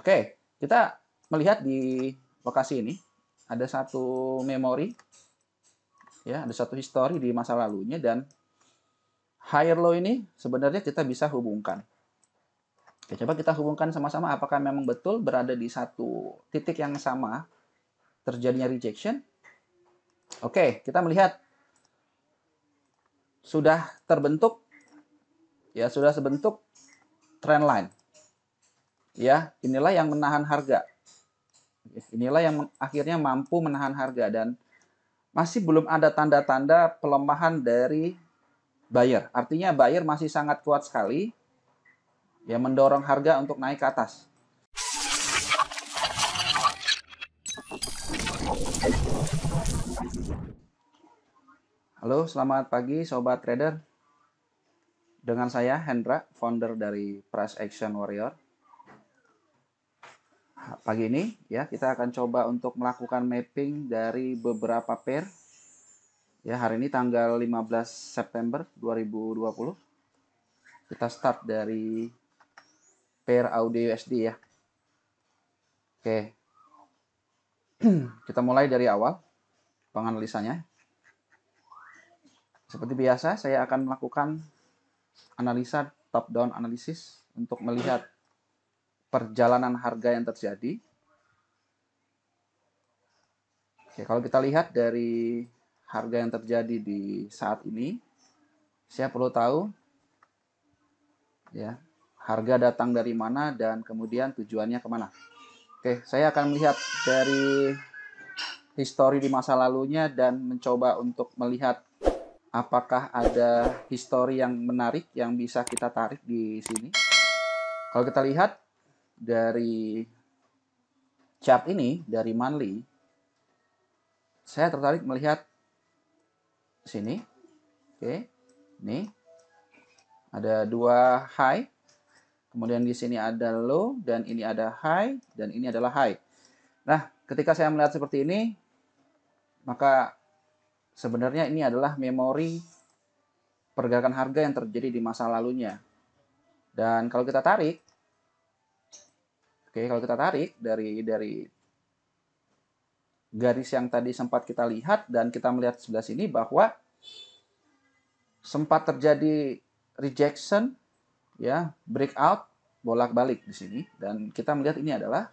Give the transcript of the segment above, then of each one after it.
Oke, kita melihat di lokasi ini ada satu memori, ya, ada satu histori di masa lalunya, dan higher low ini sebenarnya kita bisa hubungkan. Oke, coba kita hubungkan sama-sama apakah memang betul berada di satu titik yang sama terjadinya rejection. Oke, kita melihat sudah terbentuk, ya, sudah terbentuk trend line. Ya, inilah yang menahan harga. Inilah yang akhirnya mampu menahan harga, dan masih belum ada tanda-tanda pelemahan dari buyer. Artinya buyer masih sangat kuat sekali, ya, mendorong harga untuk naik ke atas. Halo, selamat pagi Sobat Trader. Dengan saya Hendra, founder dari Price Action Warrior. Pagi ini, ya, kita akan coba untuk melakukan mapping dari beberapa pair. Ya, hari ini tanggal 15 September 2020. Kita start dari pair AUD USD, ya. Oke. Kita mulai dari awal penganalisanya. Seperti biasa, saya akan melakukan analisa top-down analisis untuk melihat perjalanan harga yang terjadi. Oke, kalau kita lihat dari harga yang terjadi di saat ini, saya perlu tahu, ya, harga datang dari mana dan kemudian tujuannya kemana. Oke, saya akan melihat dari histori di masa lalunya dan mencoba untuk melihat apakah ada histori yang menarik yang bisa kita tarik di sini. Kalau kita lihat dari chart ini, dari monthly, saya tertarik melihat sini. Oke, ini ada dua high, kemudian di sini ada low, dan ini ada high, dan ini adalah high. Nah, ketika saya melihat seperti ini, maka sebenarnya ini adalah memori pergerakan harga yang terjadi di masa lalunya. Dan kalau kita tarik, oke, kalau kita tarik dari garis yang tadi sempat kita lihat dan kita melihat sebelah sini bahwa sempat terjadi rejection, ya, breakout, bolak-balik di sini, dan kita melihat ini adalah,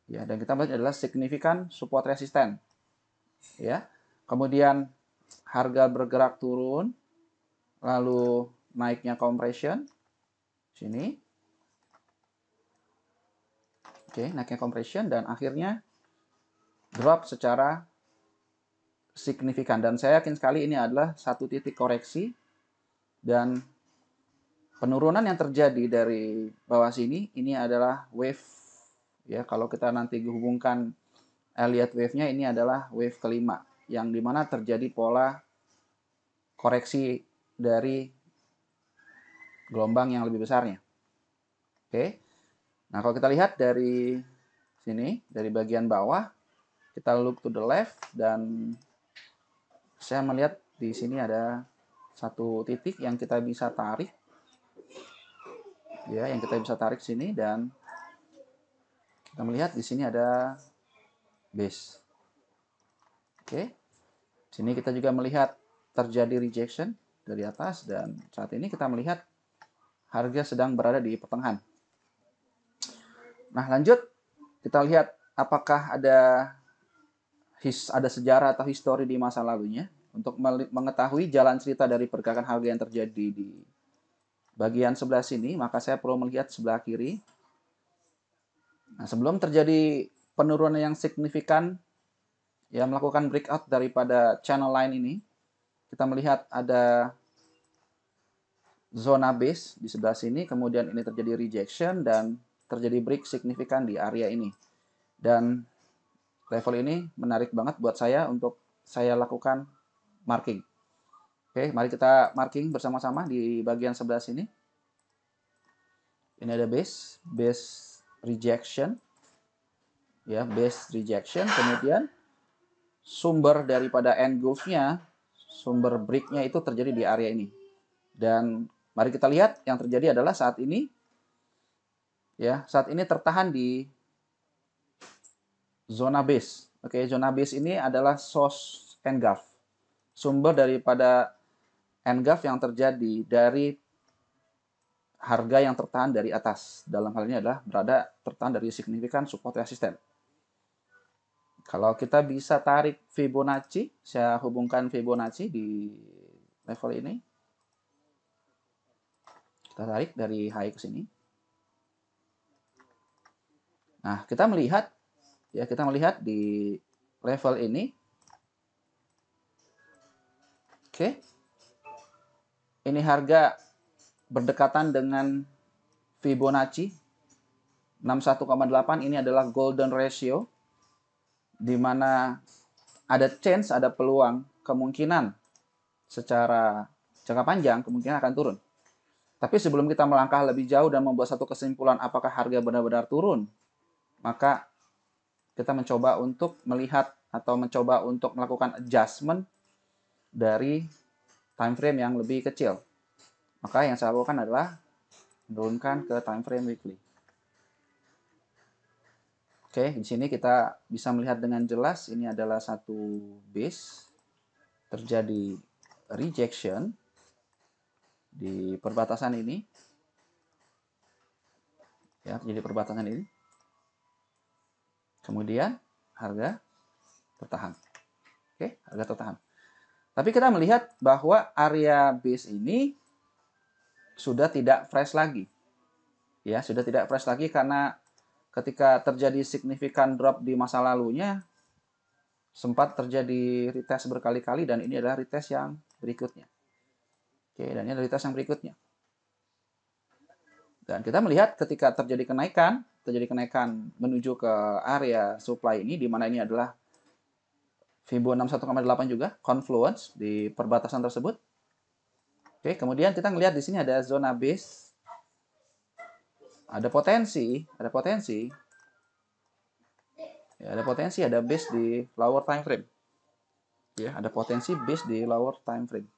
ya, dan kita melihat adalah signifikan support resisten, ya. Kemudian harga bergerak turun, lalu naiknya compression sini. Oke, naiknya compression dan akhirnya drop secara signifikan, dan saya yakin sekali ini adalah satu titik koreksi, dan penurunan yang terjadi dari bawah sini ini adalah wave, ya. Kalau kita nanti hubungkan Elliott wave-nya, ini adalah wave kelima yang dimana terjadi pola koreksi dari gelombang yang lebih besarnya. Oke. Nah, kalau kita lihat dari sini, dari bagian bawah, kita look to the left, dan saya melihat di sini ada satu titik yang kita bisa tarik, ya, yang kita bisa tarik sini, dan kita melihat di sini ada base. Oke. Sini kita juga melihat terjadi rejection dari atas, dan saat ini kita melihat harga sedang berada di pertengahan. Nah, lanjut kita lihat apakah ada sejarah atau histori di masa lalunya untuk mengetahui jalan cerita dari pergerakan harga yang terjadi di bagian sebelah sini. Maka saya perlu melihat sebelah kiri. Nah, sebelum terjadi penurunan yang signifikan, ya, melakukan breakout daripada channel line ini, kita melihat ada zona base di sebelah sini, kemudian ini terjadi rejection dan terjadi break signifikan di area ini. Dan level ini menarik banget buat saya untuk saya lakukan marking. Oke, mari kita marking bersama-sama di bagian sebelah sini. Ini ada base rejection, ya, base rejection, kemudian sumber daripada engulf-nya, sumber break-nya itu terjadi di area ini. Dan mari kita lihat yang terjadi adalah saat ini Ya, saat ini tertahan di zona base. Oke, zona base ini adalah source engulf. Sumber daripada engulf yang terjadi dari harga yang tertahan dari atas. Dalam hal ini adalah berada tertahan dari signifikan support resisten. Kalau kita bisa tarik Fibonacci, saya hubungkan Fibonacci di level ini. Kita tarik dari high ke sini. Nah, kita melihat di level ini. Oke. Ini harga berdekatan dengan Fibonacci 61,8. Ini adalah golden ratio, di mana ada chance, ada peluang, kemungkinan secara jangka panjang kemungkinan akan turun. Tapi sebelum kita melangkah lebih jauh dan membuat satu kesimpulan apakah harga benar-benar turun, maka kita mencoba untuk melihat atau mencoba untuk melakukan adjustment dari time frame yang lebih kecil. Maka yang saya lakukan adalah menurunkan ke time frame weekly. Oke, di sini kita bisa melihat dengan jelas ini adalah satu base, terjadi rejection di perbatasan ini. Ya, terjadi perbatasan ini. Kemudian harga tertahan. Oke, harga tertahan. Tapi kita melihat bahwa area base ini sudah tidak fresh lagi. Ya, sudah tidak fresh lagi karena ketika terjadi signifikan drop di masa lalunya sempat terjadi retest berkali-kali dan ini adalah retest yang berikutnya. Oke, dan ini adalah retest yang berikutnya. Dan kita melihat ketika terjadi kenaikan menuju ke area supply ini, di mana ini adalah Fibo 61,8 juga, confluence di perbatasan tersebut. Oke, kemudian kita melihat di sini ada zona base, ada potensi, ya, ada base di lower time frame. Ya, ada potensi base di lower time frame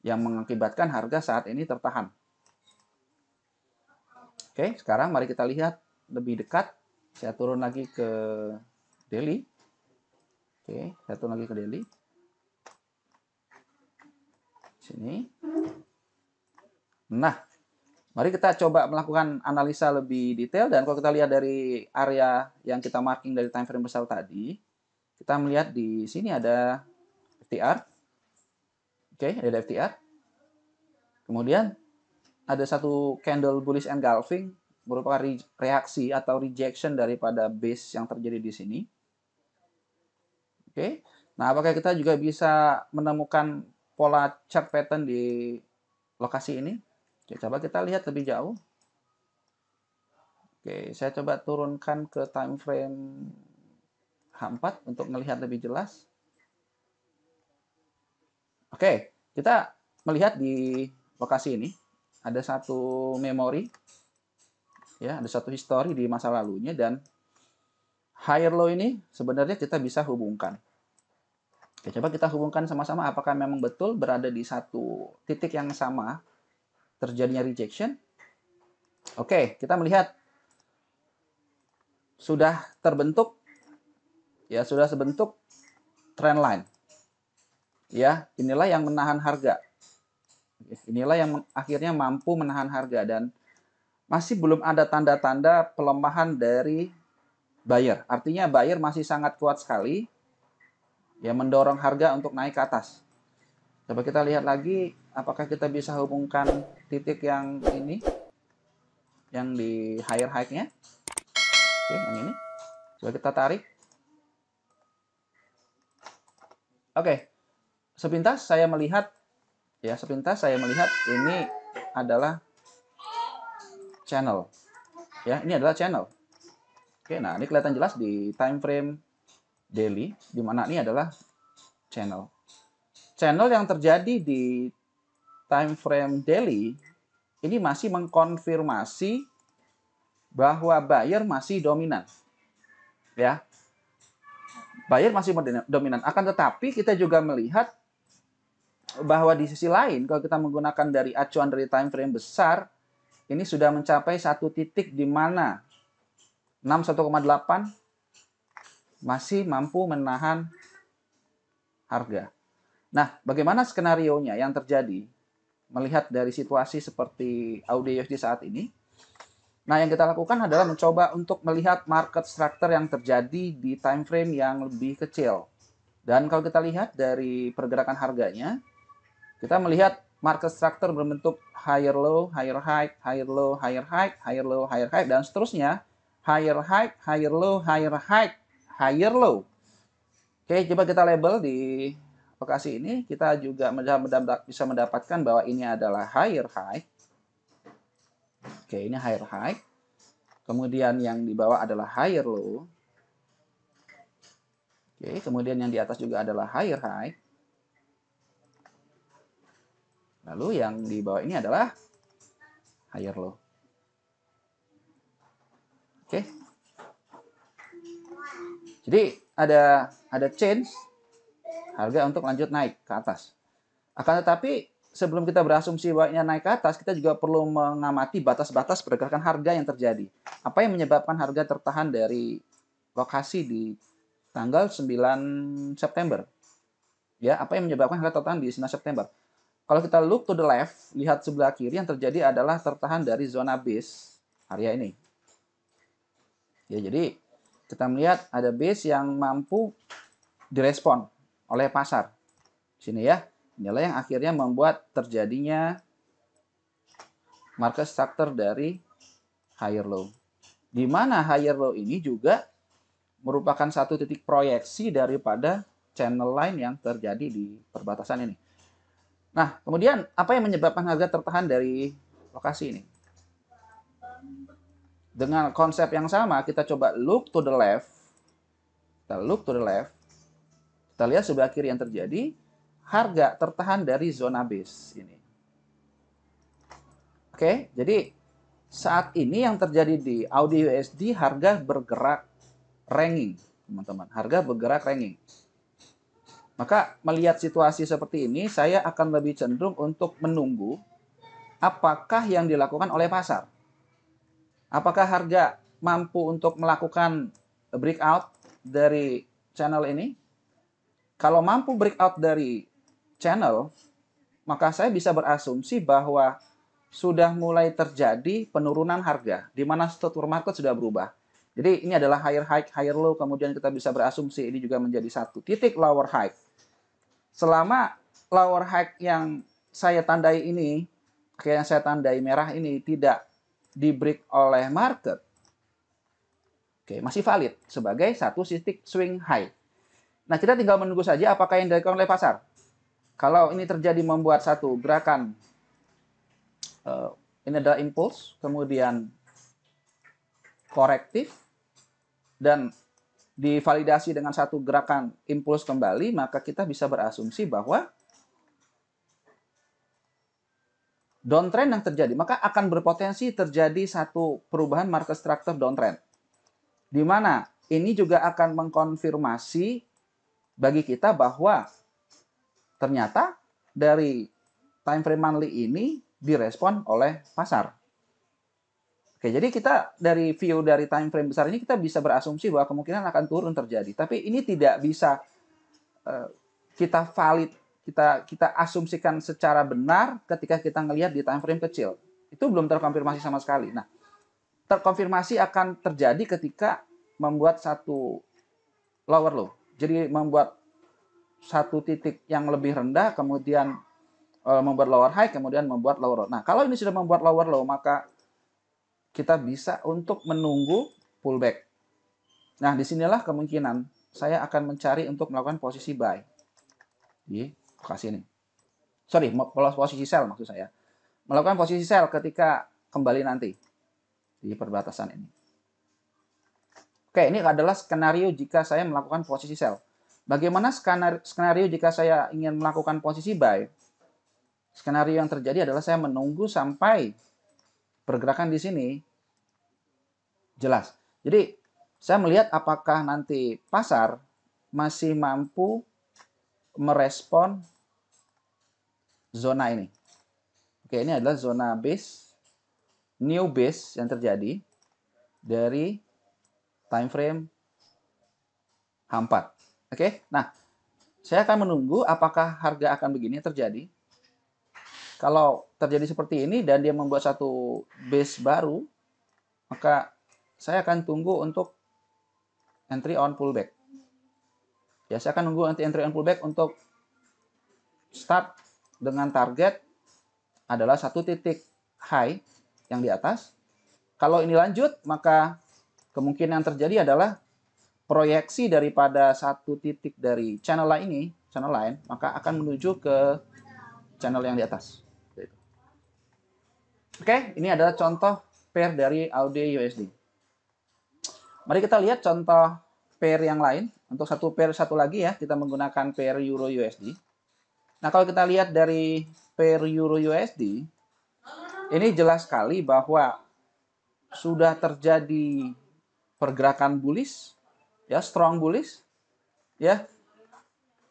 yang mengakibatkan harga saat ini tertahan. Oke, sekarang mari kita lihat lebih dekat. Saya turun lagi ke daily. Oke, saya turun lagi ke daily. Sini. Nah, mari kita coba melakukan analisa lebih detail, dan kalau kita lihat dari area yang kita marking dari time frame besar tadi, kita melihat di sini ada FTR. Oke, ada FTR. Kemudian ada satu candle bullish engulfing, merupakan reaksi atau rejection daripada base yang terjadi di sini. Oke. Nah, apakah kita juga bisa menemukan pola chart pattern di lokasi ini? Oke, coba kita lihat lebih jauh. Oke, saya coba turunkan ke time frame H4 untuk melihat lebih jelas. Oke, kita melihat di lokasi ini ada satu memori, ya, ada satu histori di masa lalunya, dan higher low ini sebenarnya kita bisa hubungkan. Oke, coba kita hubungkan sama-sama apakah memang betul berada di satu titik yang sama terjadinya rejection. Oke, kita melihat sudah terbentuk, ya, sudah terbentuk trend line. Ya, inilah yang menahan harga. Inilah yang akhirnya mampu menahan harga, dan masih belum ada tanda-tanda pelemahan dari buyer. Artinya buyer masih sangat kuat sekali, ya, mendorong harga untuk naik ke atas. Coba kita lihat lagi apakah kita bisa hubungkan titik yang ini, yang di higher high-nya. Oke, yang ini. Coba kita tarik. Oke. Sepintas saya melihat ini adalah channel. Ya, ini adalah channel. Oke, nah ini kelihatan jelas di time frame daily, di mana ini adalah channel. Channel yang terjadi di time frame daily ini masih mengkonfirmasi bahwa buyer masih dominan. Ya. Buyer masih dominan. Akan tetapi kita juga melihat bahwa di sisi lain, kalau kita menggunakan dari acuan dari time frame besar, ini sudah mencapai satu titik di mana 61,8 masih mampu menahan harga. Nah, bagaimana skenarionya yang terjadi melihat dari situasi seperti AUD USD saat ini? Nah, yang kita lakukan adalah mencoba untuk melihat market structure yang terjadi di time frame yang lebih kecil. Dan kalau kita lihat dari pergerakan harganya, kita melihat market structure berbentuk higher low, higher high, higher low, higher high, higher low, higher high, dan seterusnya. Higher high, higher low, higher high, higher low. Oke, coba kita label di lokasi ini. Kita juga bisa mendapatkan bahwa ini adalah higher high. Oke, ini higher high. Kemudian yang di bawah adalah higher low. Oke, kemudian yang di atas juga adalah higher high. Lalu yang di bawah ini adalah higher low. Oke. Jadi ada change harga untuk lanjut naik ke atas. Akan tetapi sebelum kita berasumsi bahwa ini naik ke atas, kita juga perlu mengamati batas-batas pergerakan harga yang terjadi. Apa yang menyebabkan harga tertahan dari lokasi di tanggal 9 September? Ya, apa yang menyebabkan harga tertahan di 9 September? Kalau kita look to the left, lihat sebelah kiri, yang terjadi adalah tertahan dari zona base area ini. Ya, jadi kita melihat ada base yang mampu direspon oleh pasar. Sini ya. Inilah yang akhirnya membuat terjadinya market structure dari higher low. Di mana higher low ini juga merupakan satu titik proyeksi daripada channel line yang terjadi di perbatasan ini. Nah, kemudian apa yang menyebabkan harga tertahan dari lokasi ini? Dengan konsep yang sama, kita coba look to the left. Kita look to the left. Kita lihat sebelah kiri yang terjadi. Harga tertahan dari zona base ini. Oke, jadi saat ini yang terjadi di AUD USD, harga bergerak ranging, teman-teman. Harga bergerak ranging. Maka melihat situasi seperti ini, saya akan lebih cenderung untuk menunggu apakah yang dilakukan oleh pasar. Apakah harga mampu untuk melakukan breakout dari channel ini? Kalau mampu breakout dari channel, maka saya bisa berasumsi bahwa sudah mulai terjadi penurunan harga, di mana struktur market sudah berubah. Jadi ini adalah higher high, higher low, kemudian kita bisa berasumsi ini juga menjadi satu titik lower high. Selama lower high yang saya tandai ini, kayak yang saya tandai merah ini, tidak di break oleh market, oke, masih valid sebagai satu titik swing high. Nah, kita tinggal menunggu saja apakah yang dilakukan oleh pasar. Kalau ini terjadi membuat satu gerakan, ini adalah impuls, kemudian korektif, dan divalidasi dengan satu gerakan impuls kembali, maka kita bisa berasumsi bahwa downtrend yang terjadi, maka akan berpotensi terjadi satu perubahan market structure downtrend. Di mana ini juga akan mengkonfirmasi bagi kita bahwa ternyata dari time frame monthly ini direspon oleh pasar. Oke, jadi kita dari view dari time frame besar ini kita bisa berasumsi bahwa kemungkinan akan turun terjadi. Tapi ini tidak bisa kita valid, kita asumsikan secara benar ketika kita ngelihat di time frame kecil. Itu belum terkonfirmasi sama sekali. Nah, terkonfirmasi akan terjadi ketika membuat satu lower low. Jadi membuat satu titik yang lebih rendah, kemudian membuat lower high, kemudian membuat lower low. Nah, kalau ini sudah membuat lower low, maka kita bisa untuk menunggu pullback. Nah, disinilah kemungkinan saya akan mencari untuk melakukan posisi buy di lokasi ini. Sorry, posisi sell maksud saya. Melakukan posisi sell ketika kembali nanti di perbatasan ini. Oke, ini adalah skenario jika saya melakukan posisi sell. Bagaimana skenario jika saya ingin melakukan posisi buy? Skenario yang terjadi adalah saya menunggu sampai pergerakan di sini jelas. Jadi, saya melihat apakah nanti pasar masih mampu merespon zona ini. Oke, ini adalah zona base. new base yang terjadi dari time frame H4. Oke, nah saya akan menunggu apakah harga akan begini terjadi. Kalau terjadi seperti ini dan dia membuat satu base baru, maka saya akan tunggu untuk entry on pullback. Ya, saya akan nunggu nanti entry on pullback untuk start dengan target adalah satu titik high yang di atas. Kalau ini lanjut, maka kemungkinan terjadi adalah proyeksi daripada satu titik dari channel line ini, maka akan menuju ke channel yang di atas. Oke, ini adalah contoh pair dari AUD USD. Mari kita lihat contoh pair yang lain. Untuk satu lagi ya, kita menggunakan pair Euro USD. Nah, kalau kita lihat dari pair Euro USD, ini jelas sekali bahwa sudah terjadi pergerakan bullish, ya, strong bullish, ya.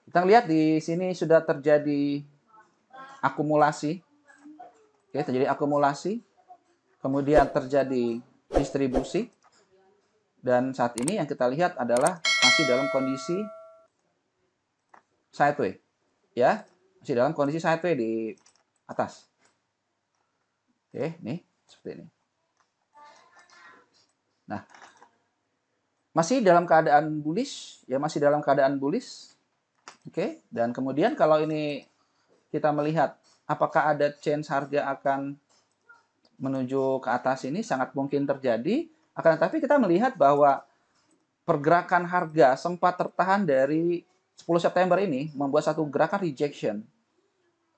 Kita lihat di sini sudah terjadi akumulasi, oke, terjadi akumulasi, kemudian terjadi distribusi, dan saat ini yang kita lihat adalah masih dalam kondisi sideways, ya, masih dalam kondisi sideways di atas. Oke, nih seperti ini. Nah, masih dalam keadaan bullish, ya, masih dalam keadaan bullish. Oke, dan kemudian kalau ini kita melihat apakah ada change harga akan menuju ke atas, ini sangat mungkin terjadi. Akan tetapi kita melihat bahwa pergerakan harga sempat tertahan dari 10 September ini membuat satu gerakan rejection.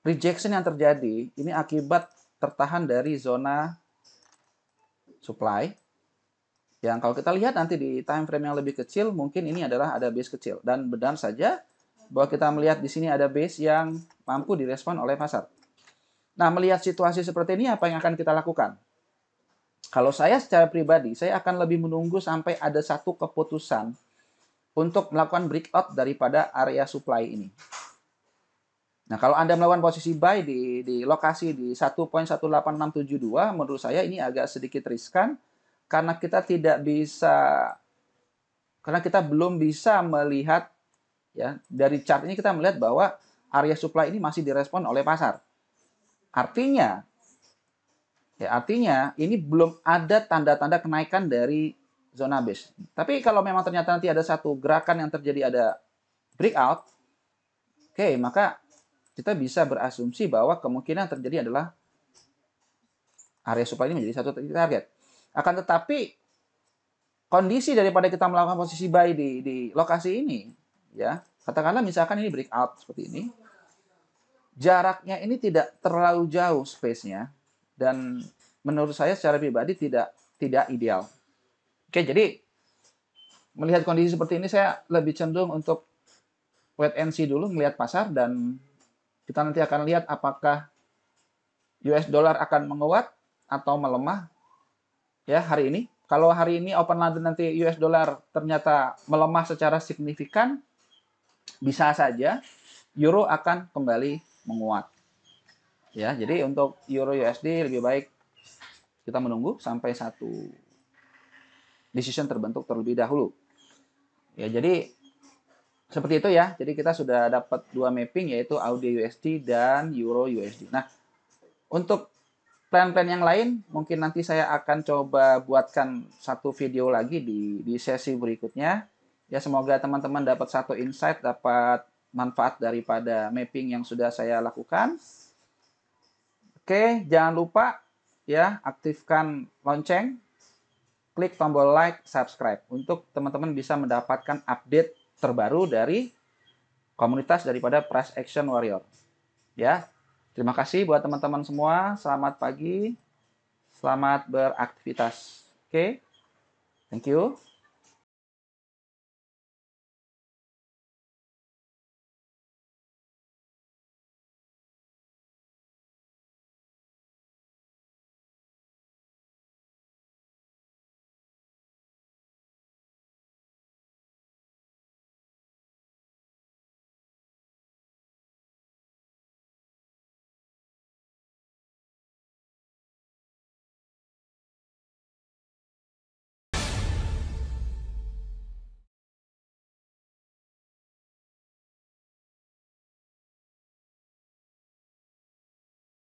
Rejection yang terjadi ini akibat tertahan dari zona supply. Yang kalau kita lihat nanti di time frame yang lebih kecil, mungkin ini adalah ada base kecil. Dan benar saja bahwa kita melihat di sini ada base yang mampu direspon oleh pasar. Nah, melihat situasi seperti ini, apa yang akan kita lakukan? Kalau saya secara pribadi, saya akan lebih menunggu sampai ada satu keputusan untuk melakukan breakout daripada area supply ini. Nah, kalau Anda melakukan posisi buy di lokasi di 1.18672, menurut saya ini agak sedikit riskan karena kita belum bisa melihat, ya, dari chart ini kita melihat bahwa area supply ini masih direspon oleh pasar. Artinya ini belum ada tanda-tanda kenaikan dari zona base. Tapi kalau memang ternyata nanti ada satu gerakan yang terjadi, ada breakout, oke, maka kita bisa berasumsi bahwa kemungkinan terjadi adalah area supply ini menjadi satu titik target. Akan tetapi kondisi daripada kita melakukan posisi buy di lokasi ini, ya, katakanlah misalkan ini breakout seperti ini, jaraknya ini tidak terlalu jauh space-nya, dan menurut saya secara pribadi tidak ideal. Oke, jadi melihat kondisi seperti ini saya lebih cenderung untuk wait and see dulu, melihat pasar, dan kita nanti akan lihat apakah US dollar akan menguat atau melemah, ya, hari ini. Kalau hari ini open London nanti US dollar ternyata melemah secara signifikan, bisa saja euro akan kembali menguat. Ya, jadi untuk euro USD lebih baik kita menunggu sampai satu decision terbentuk terlebih dahulu. Ya, jadi seperti itu ya. Jadi kita sudah dapat dua mapping, yaitu AUD USD dan Euro USD. Nah, untuk plan-plan yang lain mungkin nanti saya akan coba buatkan satu video lagi di sesi berikutnya. Ya, semoga teman-teman dapat satu insight, dapat manfaat daripada mapping yang sudah saya lakukan. Oke, jangan lupa ya, aktifkan lonceng, klik tombol like, subscribe untuk teman-teman bisa mendapatkan update terbaru dari komunitas daripada Price Action Warrior. Ya, terima kasih buat teman-teman semua. Selamat pagi, selamat beraktivitas. Oke, thank you.